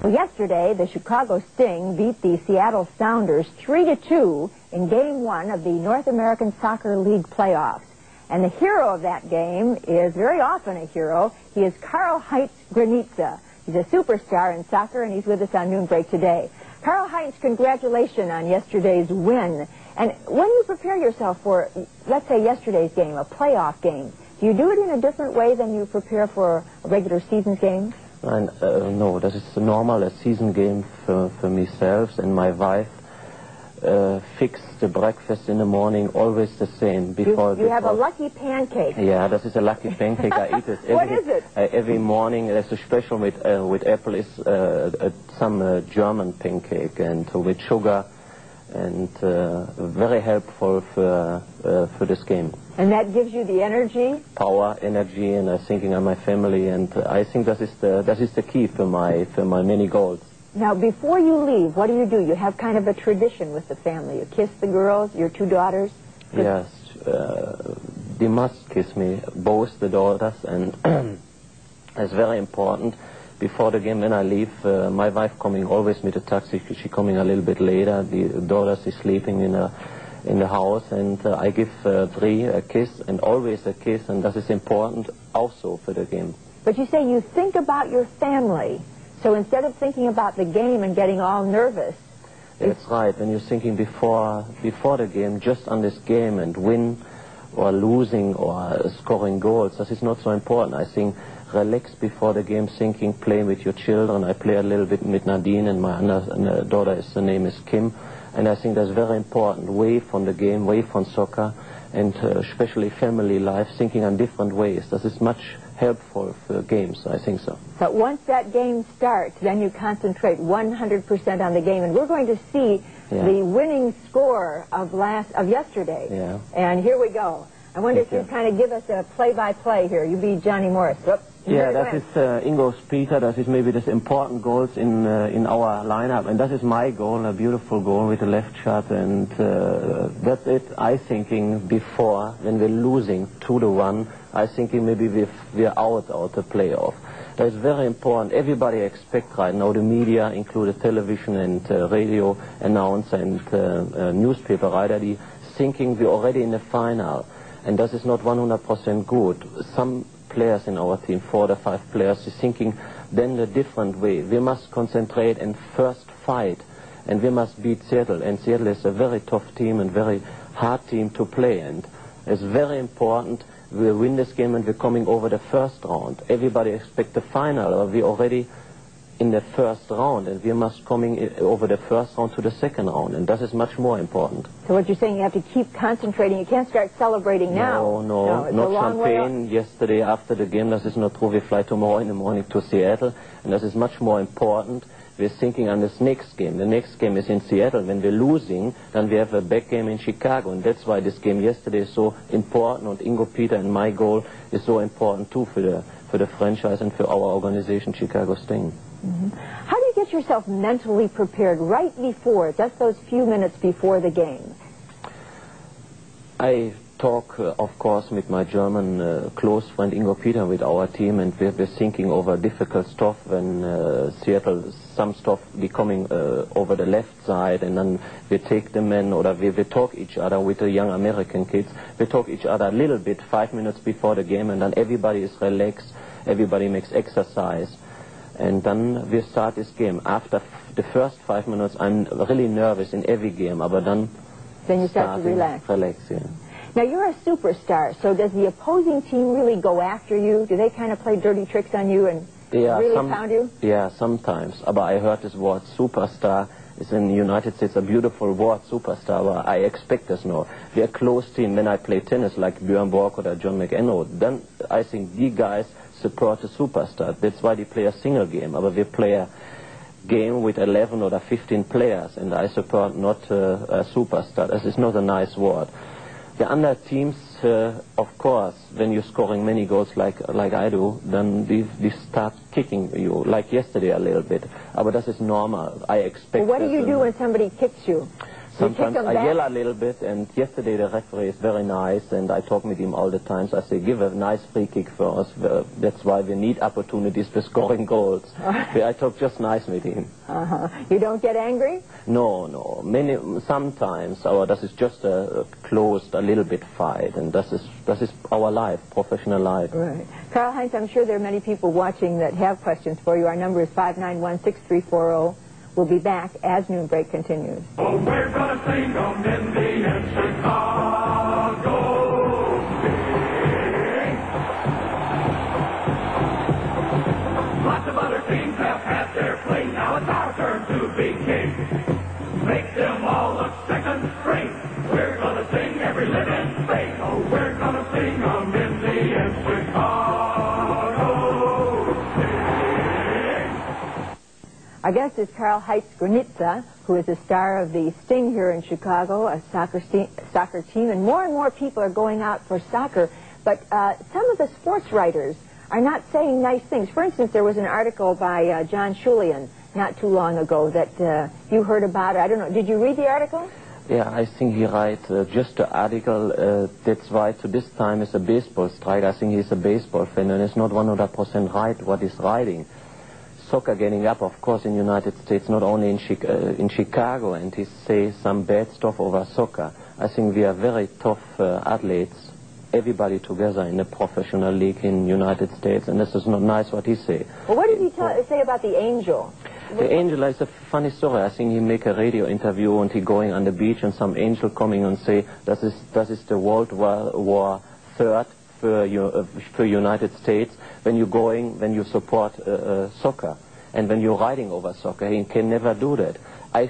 Well, yesterday, the Chicago Sting beat the Seattle Sounders 3-2 in Game 1 of the North American Soccer League playoffs. And the hero of that game is very often a hero. He is Karl-Heinz Granitza. He's a superstar in soccer, and he's with us on Noonbreak today. Karl-Heinz, congratulations on yesterday's win. And when you prepare yourself for, let's say, yesterday's game, a playoff game, do you do it in a different way than you prepare for a regular season game? No, that is normal, a season game for myself and my wife. Fix the breakfast in the morning, always the same. You have a lucky pancake. Yeah, that is a lucky pancake. I eat it every, what is it? Every morning. There's a special with apple is some German pancake and with sugar, and very helpful for this game. And that gives you the energy? Power, energy, and I'm thinking of my family, and I think that is the key for my many goals. Now, before you leave, what do? You have kind of a tradition with the family. You kiss the girls, your two daughters? Yes, they must kiss me, both the daughters, and it's very important. Before the game, when I leave, my wife coming always with a taxi. She coming a little bit later. The daughters is sleeping in the house, and I give three a kiss, and always a kiss, and that is important also for the game. But you say you think about your family. So instead of thinking about the game and getting all nervous... That's right. When you're thinking before the game, just on this game and win or losing or scoring goals, that is not so important. I think relax before the game, thinking, play with your children. I play a little bit with Nadine, and my other daughter, her name is Kim. And I think that's very important. Away from the game, away from soccer, and especially family life, thinking on different ways. That is much helpful for games, I think so. But once that game starts, then you concentrate 100% on the game, and we're going to see the winning score of yesterday. Yeah. And here we go. I wonder if you kind of give us a play-by-play here. You be Johnny Morris. Whoops. Yeah, that is Ingo's Peter. That is maybe the important goals in our lineup, and that is my goal, a beautiful goal with a left shot, and that's it. I thinking before, when we're losing 2-1, I thinking maybe we're out of the playoff. That is very important. Everybody expect right now, the media, including television and radio announcer and newspaper writer, the thinking we're already in the final, and that is not 100% good. Some players in our team, 4 or 5 players, is thinking then a different way. We must concentrate and first fight, and we must beat Seattle. And Seattle is a very tough team and very hard team to play, and it's very important we win this game and we're coming over the first round. Everybody expects the final, or we're already in the first round, and we must coming over the first round to the second round, and that is much more important. So what you're saying, you have to keep concentrating. You can't start celebrating now. No, not champagne yesterday after the game. That is not true. We fly tomorrow in the morning to Seattle, and that is much more important. We're thinking on this next game. The next game is in Seattle. When we're losing, then we have a back game in Chicago, and that's why this game yesterday is so important, and Ingo, Peter, and my goal is so important too for the franchise and for our organization, Chicago Sting. How do you get yourself mentally prepared right before, just those few minutes before the game? I talk, of course, with my German close friend Ingo Peter with our team, and we're thinking over difficult stuff when Seattle, some stuff becoming over the left side, and then we take them in, or we talk each other with the young American kids. We talk each other a little bit 5 minutes before the game, and then everybody is relaxed, everybody makes exercise. And then we start this game. After the first 5 minutes, I'm really nervous in every game, but then you start to relax. Yeah. Now, you're a superstar, so does the opposing team really go after you? Do they kind of play dirty tricks on you and really pound you? Yeah, sometimes. But I heard this word superstar is in the United States a beautiful word, superstar. But I expect this now. We're a close team. When I play tennis like Björn Borg or John McEnroe, then I think the guys support a superstar. That's why they play a single game. But we play a game with 11 or 15 players, and I support not a superstar. This is not a nice word. The other teams, of course, when you're scoring many goals like I do, then they start kicking you, like yesterday a little bit. But that is normal. I expect. Well, what do you do when somebody kicks you? Sometimes I yell a little bit, and yesterday the referee is very nice, and I talk with him all the time. So I say, give a nice free kick for us. That's why we need opportunities for scoring goals. I talk just nice with him. You don't get angry? No. Sometimes, this is just a closed, a little bit fight, and this is our life, professional life. Right. Karl-Heinz, I'm sure there are many people watching that have questions for you. Our number is 591-6340. We'll be back as Noonbreak continues. Oh, we're gonna sing on Mindy and Chicago. Lots of other teams have had their fling. Now it's our turn to be king. Make them all look second rate. We're gonna sing every living thing. Oh, we're gonna sing on Mindy and Chicago. Our guest is Karl-Heinz Granitza, who is a star of the Sting here in Chicago, a soccer team, and more people are going out for soccer. But some of the sports writers are not saying nice things. For instance, there was an article by John Schulian not too long ago that you heard about. I don't know. Did you read the article? Yeah, I think he writes just the article. That's why to this time is a baseball strike. I think he's a baseball fan, and it's not 100% right what he's writing. Soccer getting up, of course, in the United States, not only in Chicago, and he says some bad stuff over soccer. I think we are very tough athletes, everybody together in the professional league in the United States, and this is not nice what he says. Well, what did he say about the Angel? The Angel is a funny story. I think he make a radio interview and he going on the beach and some angel coming and say, das ist the World War III for United States when you support soccer and when you're riding over soccer. He can never do that. I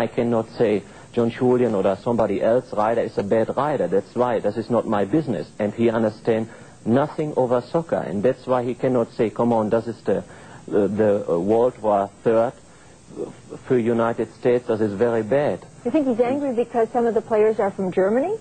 cannot say John Julian or somebody else rider is a bad rider. That's why this is not my business, and he understands nothing over soccer, and that's why he cannot say, come on, this is the World War III for United States. This is very bad. You think he's angry because some of the players are from Germany?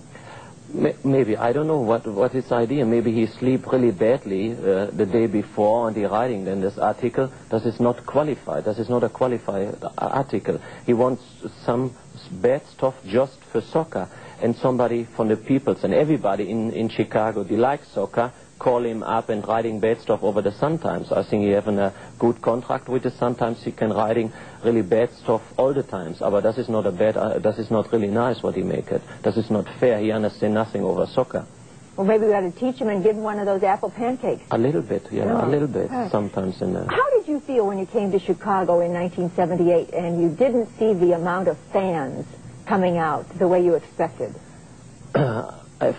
Maybe. I don't know what his idea. Maybe he sleep really badly the day before and he writing then this article. This is not qualified. This is not a qualified article. He wants some bad stuff just for soccer. And somebody from the peoples and everybody in Chicago, they like soccer, call him up and writing bad stuff over the Sun Times. I think he having a good contract with the Sun Times. He can writing really bad stuff all the times. But that is not a bad. That is not really nice what he make it. That is not fair. He understands nothing over soccer. Well, maybe we ought to teach him and give him one of those apple pancakes. A little bit, yeah, a little bit. Sometimes in there. How did you feel when you came to Chicago in 1978 and you didn't see the amount of fans coming out the way you expected? I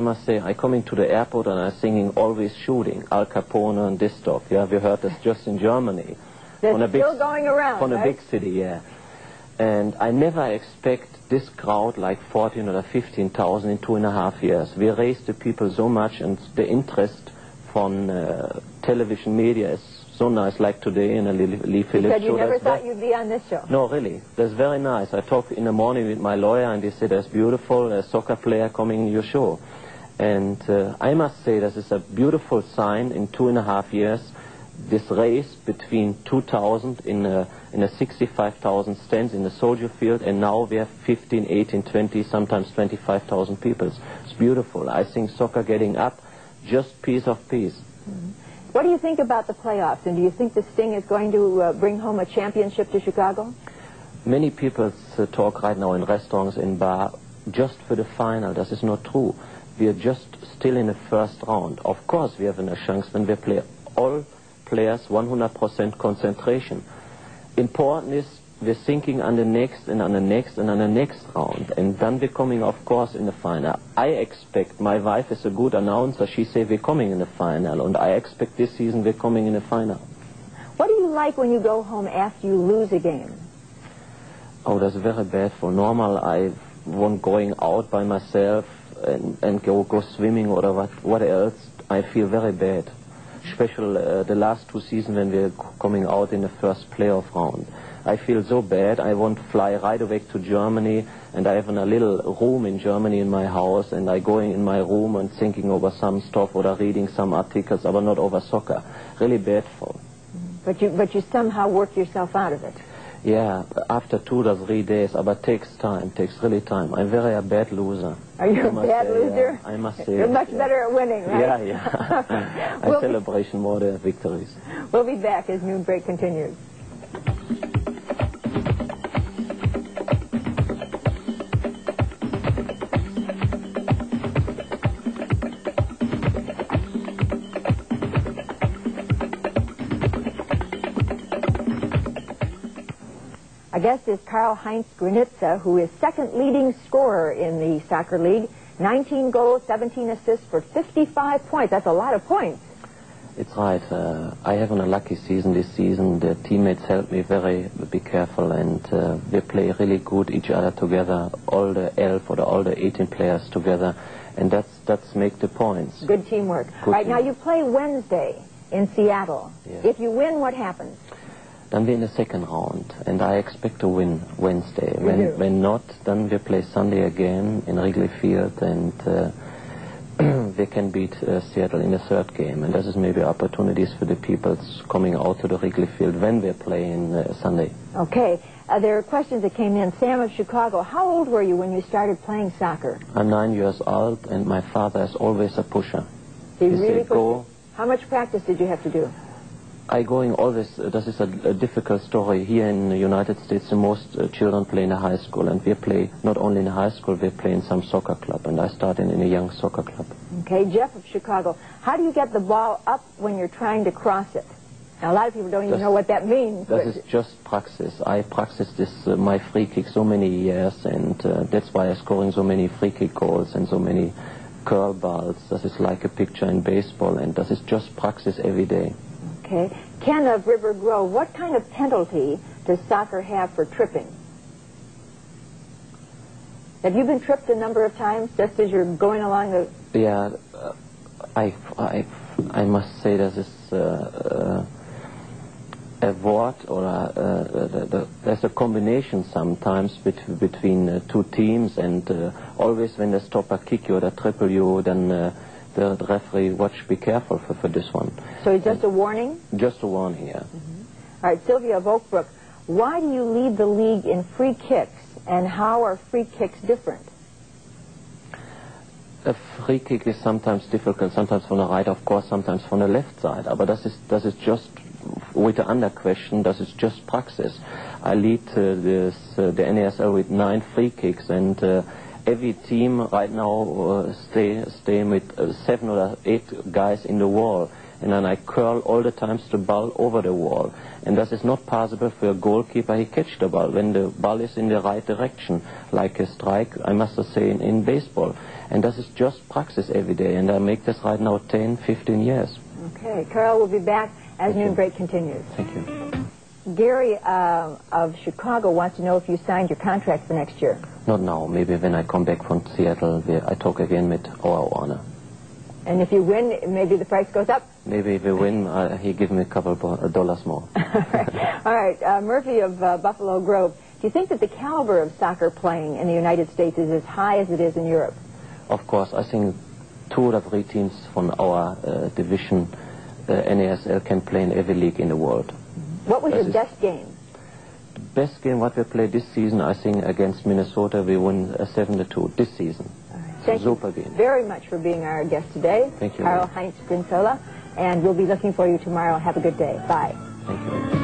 must say, I come into the airport and I'm singing Always Shooting, Al Capone and this stuff. Yeah, we heard this just in Germany. They're still going around, from right? a big city, yeah. And I never expect this crowd like 14 or 15,000 in 2.5 years. We raised the people so much, and the interest from television media is so nice, like today in a Lee Phillips show. You said you never thought you'd be on this show. No, really. That's very nice. I talked in the morning with my lawyer, and he said, that's beautiful, a soccer player coming in your show. And I must say, this is a beautiful sign in 2.5 years. This race between 2,000 in a 65,000 stands in the soldier field, and now we have 15, 18, 20, sometimes 25,000 people. It's beautiful. I think soccer getting up, just piece of piece. Mm-hmm. What do you think about the playoffs, and do you think the Sting is going to bring home a championship to Chicago? Many people talk right now in restaurants, in bar, just for the final. That is not true. We are just still in the first round. Of course we have a chance when we play all players 100% concentration. Important is we're thinking on the next and on the next and on the next round, and then we're coming, of course, in the final. I expect, my wife is a good announcer, she said we're coming in the final, and I expect this season we're coming in the final. What do you like when you go home after you lose a game? Oh, that's very bad. For normal, I won't going out by myself and go swimming or what else. I feel very bad. Especially the last 2 seasons when we're coming out in the first playoff round. I feel so bad. I want to fly right away to Germany, and I have a little room in Germany in my house, and I going in my room and thinking over some stuff or reading some articles, but not over soccer. Really bad for. But you somehow work yourself out of it. Yeah, after 2 to 3 days, but it takes time, takes really time. I'm very a bad loser. Are you a bad loser? I must say. You're much better at winning, right? Yeah, yeah. I celebrate more the victories. We'll be back as Noonbreak continues. Our guest is Karl-Heinz Granitza, who is second leading scorer in the soccer league. 19 goals, 17 assists for 55 points. That's a lot of points. It's right. I have a lucky season this season. The teammates help me very be careful, and we play really good each other together, all the 11 or all the 18 players together, and that's make the points. Good teamwork. All right, now you play Wednesday in Seattle. Yeah. If you win, what happens? Then we're in the second round, and I expect to win Wednesday. When not, then we play Sunday again in Wrigley Field, and we can beat Seattle in the third game. And this is maybe opportunities for the people coming out to the Wrigley Field when we play in Sunday. Okay. There are questions that came in. Sam of Chicago, how old were you when you started playing soccer? I'm 9 years old, and my father is always a pusher. He really pushed you? How much practice did you have to do? I going always, this is a difficult story. Here in the United States, the most children play in a high school, and we play not only in a high school, we play in some soccer club, and I started in a young soccer club. Okay, Jeff of Chicago, how do you get the ball up when you're trying to cross it? Now, a lot of people don't even know what that means. This is just practice. I practiced this, my free kick, so many years, and that's why I'm scoring so many free kick goals and so many curl balls. This is like a picture in baseball, and this is just practice every day. Okay. Ken of River Grove, what kind of penalty does soccer have for tripping? Have you been tripped a number of times just as you're going along the... Yeah, I must say this is a word or there's a combination sometimes between two teams, and always when the stopper kick you or the triple you, then the referee be careful for this one. So it's just a warning? Just a warning, yeah. All right, Sylvia of Oak Brook, why do you lead the league in free kicks, and how are free kicks different? A free kick is sometimes difficult, sometimes from the right, of course, sometimes from the left side. But das ist just, with the under question, das ist just practice. I lead the NASL with 9 free kicks, and every team right now stay with 7 or 8 guys in the wall, and then I curl all the times the ball over the wall, and that is not possible for a goalkeeper. He catch the ball when the ball is in the right direction, like a strike, I must say, in baseball, and that is just practice every day, and I make this right now 10, 15 years. Okay, Karl will be back as Noonbreak continues. Thank you. Gary of Chicago wants to know if you signed your contract for next year. Not now. Maybe when I come back from Seattle, I talk again with our owner. And if you win, maybe the price goes up? Maybe if we win, he gives me a couple of dollars more. All right. Murphy of Buffalo Grove, do you think that the caliber of soccer playing in the United States is as high as it is in Europe? Of course. I think 2 or 3 teams from our division, NASL, can play in every league in the world. What was your best game? The best game what we played this season, I think, against Minnesota, we won 7-2 this season. Thank you very much for being our guest today. Thank you. Karl-Heinz Granitza, and we'll be looking for you tomorrow. Have a good day. Bye. Thank you.